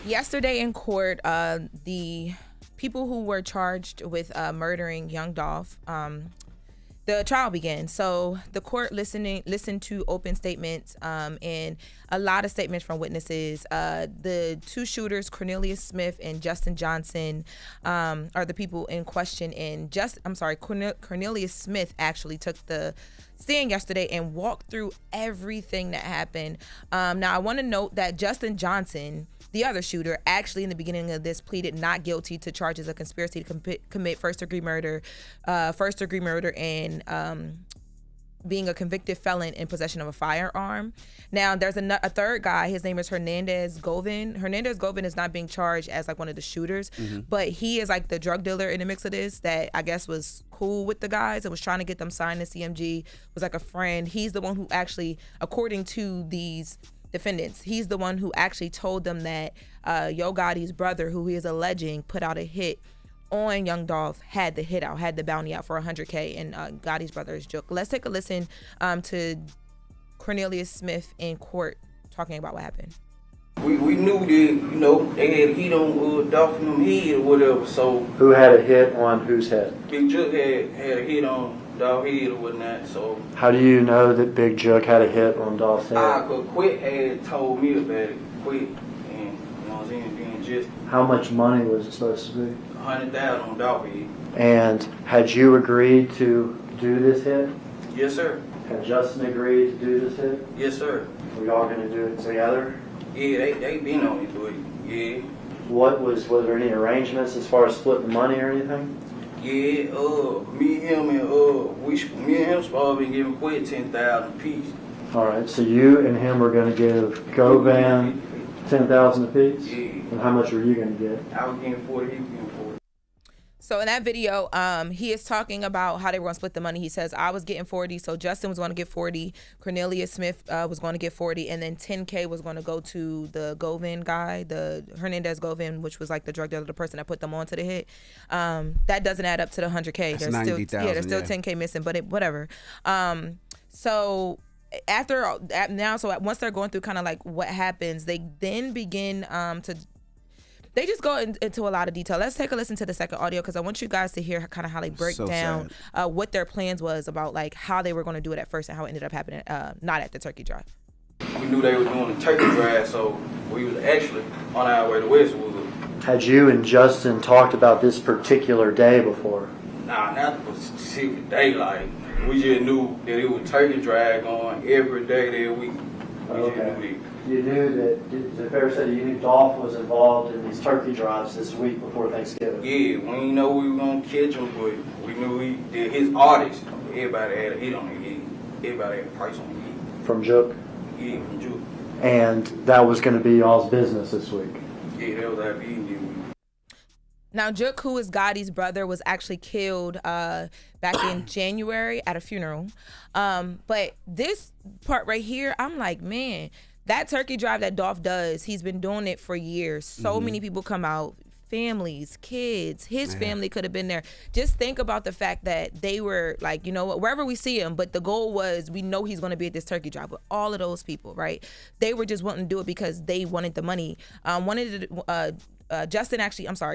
Yesterday in court, the people who were charged with murdering young Dolph, the trial began. So the court listened to open statements and a lot of statements from witnesses. The two shooters, Cornelius Smith and Justin Johnson, are the people in question. And Cornelius Smith actually took the stand yesterday and walked through everything that happened. Now I want to note that Justin Johnson, the other shooter, actually in the beginning of this pleaded not guilty to charges of conspiracy to commit first-degree murder, and being a convicted felon in possession of a firearm. Now, there's a third guy. His name is Hernandez Govin. Hernandez Govin is not being charged as like one of the shooters, but he is like the drug dealer in the mix of this that I guess was cool with the guys and was trying to get them signed to CMG, was like a friend. He's the one who actually, according to these defendants, he's the one who actually told them that Yo Gotti's brother, who he is alleging put out a hit on young Dolph, had the bounty out for $100K, and Gotti's brother is Jook. Let's take a listen to Cornelius Smith in court talking about what happened. We knew that, they had a hit on Dolph and them head or whatever, so. Who had a hit on whose head? Big Jook had a hit on Dolph's head or whatnot, so. How do you know that Big Jook had a hit on Dolph's head? Cause Quit had told me about it, Quit, and you know what I'm saying, being just. How much money was it supposed to be? 100,000 on Dolph's head. And had you agreed to do this hit? Yes, sir. Had Justin agreed to do this hit? Yes, sir. Were y'all going to do it together? Yeah, they been on it, but yeah. Was there any arrangements as far as splitting the money or anything? Yeah, me and him supposed to be giving Quit 10,000 apiece. All right, so you and him were going to give Govan 10,000 apiece? Yeah. And how much were you going to get? I was getting 40, he was getting 40. So in that video, he is talking about how they were going to split the money. He says, I was getting 40, so Justin was going to get 40, Cornelius Smith was going to get 40, and then 10K was going to go to the Govin guy, the Hernandez Govin, which was like the drug dealer, the person that put them onto the hit. That doesn't add up to the 100K. That's 90,000. There's still 10K missing, but whatever. So once they're going through kind of like what happens, they then begin they just go into a lot of detail. Let's take a listen to the second audio because I want you guys to hear kind of how they break down what their plans was about, like how they were going to do it at first and how it ended up happening, not at the turkey drive. We knew they were doing the turkey drive, so we was actually on our way to Westwood. Had you and Justin talked about this particular day before? Nah, not the specific day. Like, we just knew that it was turkey drive going every day that week. Okay. You knew that, the fair said you knew Dolph was involved in these turkey drives this week before Thanksgiving. Yeah, we didn't know we were going to catch him, but we knew his artist, everybody had a hit on his head. Everybody had a price on his head. From Jook? Yeah, from Jook. And that was going to be y'all's business this week? Yeah, that was our business week. Now, Jook, who is Gotti's brother, was actually killed back in January at a funeral. But this part right here, I'm like, man, that turkey drive that Dolph does, he's been doing it for years. So many people come out, families, kids, his family could have been there. Just think about the fact that they were like, you know what, wherever we see him, but the goal was, we know he's going to be at this turkey drive. But all of those people, right, they were just wanting to do it because they wanted the money.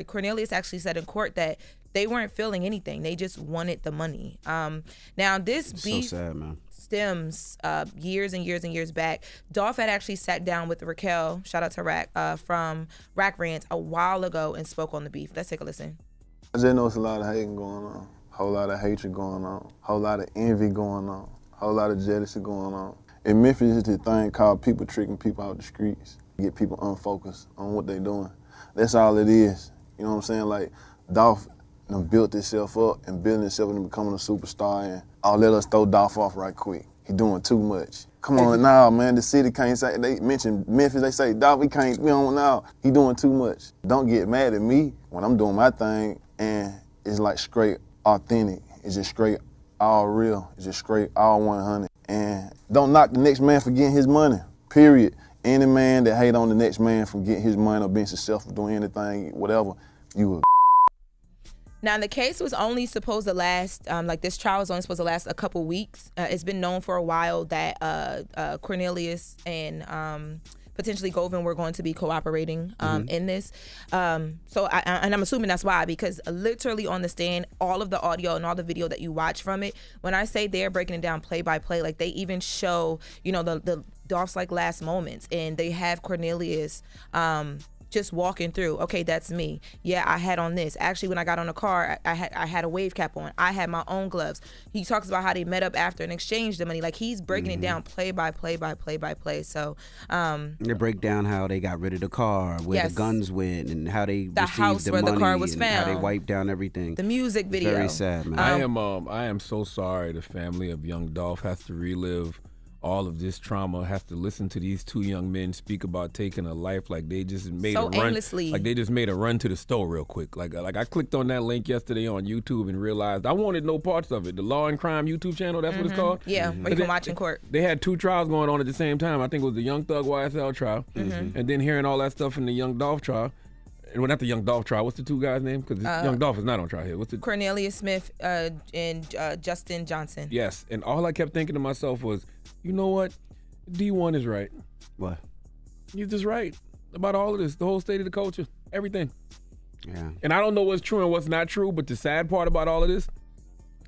Cornelius actually said in court that they weren't feeling anything. They just wanted the money. Now, this beef so sad, man. Stems years and years and years back. Dolph had actually sat down with Raquel, shout out to Rack, from Rack Rants a while ago and spoke on the beef. Let's take a listen. I just know it's a lot of hating going on, whole lot of hatred going on, whole lot of envy going on, whole lot of jealousy going on. In Memphis, it's this thing called people tricking people out the streets, get people unfocused on what they're doing. That's all it is. You know what I'm saying? Like, Dolph built himself up and building himself into becoming a superstar, and let us throw Dolph off right quick. He doing too much. Come on now, man, the city can't say, they mention Memphis, they say, Dolph, we don't know. He doing too much. Don't get mad at me when I'm doing my thing, and it's like straight authentic. It's just straight all real. It's just straight all 100. And don't knock the next man for getting his money, period. Any man that hate on the next man from getting his money or being successful, doing anything, whatever, you a Now, the case was only supposed to last, this trial was only supposed to last a couple weeks. It's been known for a while that Cornelius and potentially Govan were going to be cooperating in this. And I'm assuming that's why, because literally on the stand, all of the audio and all the video that you watch from it, when I say they're breaking it down play by play, like they even show, the Dolph's like last moments, and they have Cornelius just walking through. Okay, that's me. Yeah, I had on this. Actually, when I got on the car, I had a wave cap on. I had my own gloves. He talks about how they met up after and exchanged the money. Like he's breaking it down play by play by play by play. So they break down how they got rid of the car, where the guns went, and how they the received house the where money, the car was and found, how they wiped down everything. The music video. Very sad, man. I am so sorry the family of young Dolph has to relive all of this trauma, has to listen to these two young men speak about taking a life like they just made so a run, aimlessly. like they just made a run to the store real quick. Like I clicked on that link yesterday on YouTube and realized I wanted no parts of it. The Law and Crime YouTube channel, that's what it's called. Yeah, where you can watch in court. They had two trials going on at the same time. I think it was the Young Thug YSL trial, and then hearing all that stuff in the Young Dolph trial. Well, not the Young Dolph trial. What's the two guys' name? Because Young Dolph is not on trial here. What's the Cornelius Smith and Justin Johnson. Yes, and all I kept thinking to myself was, you know what? D1 is right. What? He's just right about all of this, the whole state of the culture, everything. Yeah. And I don't know what's true and what's not true, but the sad part about all of this,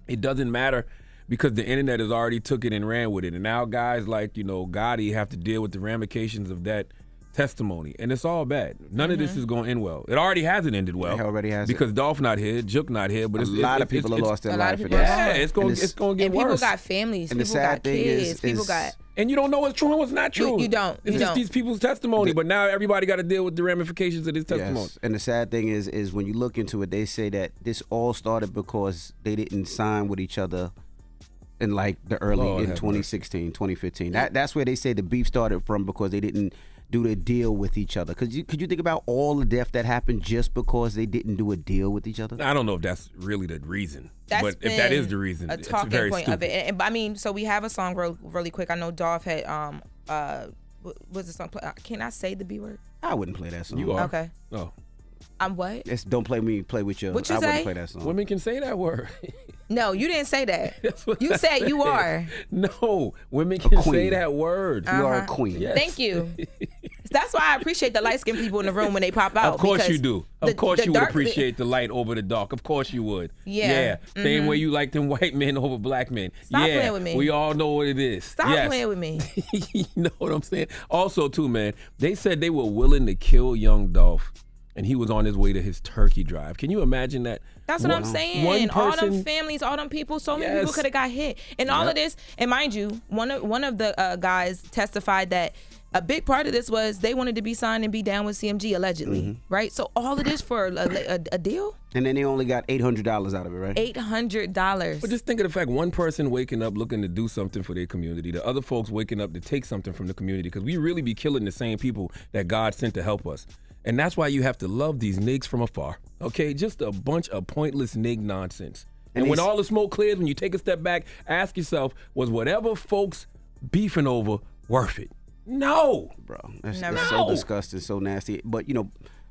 it doesn't matter because the internet has already took it and ran with it. And now guys like, Gotti have to deal with the ramifications of that testimony, and it's all bad. None of this is going to end well. It already hasn't ended well. It already has because Dolph not here, Juk not here, but a lot of people have lost their life. Yeah, it's going to get and worse. People got families. And people the sad got thing kids. People got. And you don't know what's true and what's not true. You don't. It's just these people's testimony, but now everybody got to deal with the ramifications of this testimony. Yes. And the sad thing is when you look into it, they say that this all started because they didn't sign with each other in like the early in 2016, 2015. That's where they say the beef started from, because they didn't do the deal with each other. Could you think about all the death that happened just because they didn't do a deal with each other? I don't know if that's really the reason. That's but if that is the reason, a it's talking very point stupid. of it. And I mean, so we have a song really quick. I know Dolph had what's the song? Can I say the B word? I wouldn't play that song. You are. Okay. Oh. I'm what? It's don't play me, play with you. What you I wouldn't say? play that song. Women can say that word. No, you didn't say that. That's what You I said you are. No, women can queen. say that word. You are a queen. Yes. Thank you. That's why I appreciate the light-skinned people in the room when they pop out. Of course because you do. Of course the you would dark- appreciate the light over the dark. Of course you would. Yeah. Same way you like them white men over black men. Stop playing with me. We all know what it is. Stop playing with me. You know what I'm saying? Also, too, man, they said they were willing to kill young Dolph, and he was on his way to his turkey drive. Can you imagine that? That's what I'm saying. One All person, them families, all them people, so many Yes. people could have got hit. And all of this, and mind you, one of the guys testified that a big part of this was they wanted to be signed and be down with CMG, allegedly, right? So all of this for a deal? And then they only got $800 out of it, right? $800. But just think of the fact, one person waking up looking to do something for their community, the other folks waking up to take something from the community, because we really be killing the same people that God sent to help us. And that's why you have to love these niggas from afar, okay? Just a bunch of pointless nig nonsense. And when all the smoke clears, when you take a step back, ask yourself, was whatever folks beefing over worth it? No. Bro, that's Never. so disgusting, so nasty. But,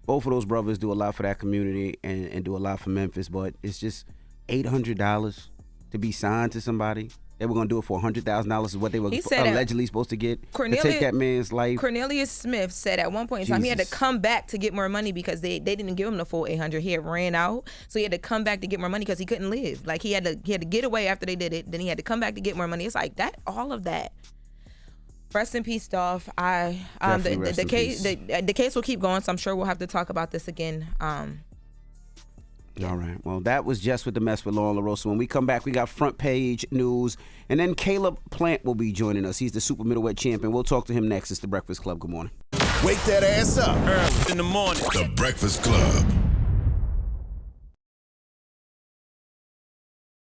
both of those brothers do a lot for that community and do a lot for Memphis, but it's just $800 to be signed to somebody. They were going to do it for $100,000 is what they were allegedly supposed to get to take that man's life. Cornelius Smith said at one point in time he had to come back to get more money because they didn't give him the full $800. He had ran out, so he had to come back to get more money because he couldn't live. Like he had to get away after they did it. Then he had to come back to get more money. It's like that, all of that. Rest in peace, Dolph. The case will keep going, so I'm sure we'll have to talk about this again. All right. Well, that was Jess with the Mess with Lauren LaRosa. When we come back, we got front page news, and then Caleb Plant will be joining us. He's the super middleweight champion. We'll talk to him next. It's The Breakfast Club. Good morning. Wake that ass up. Early in the morning. The Breakfast Club.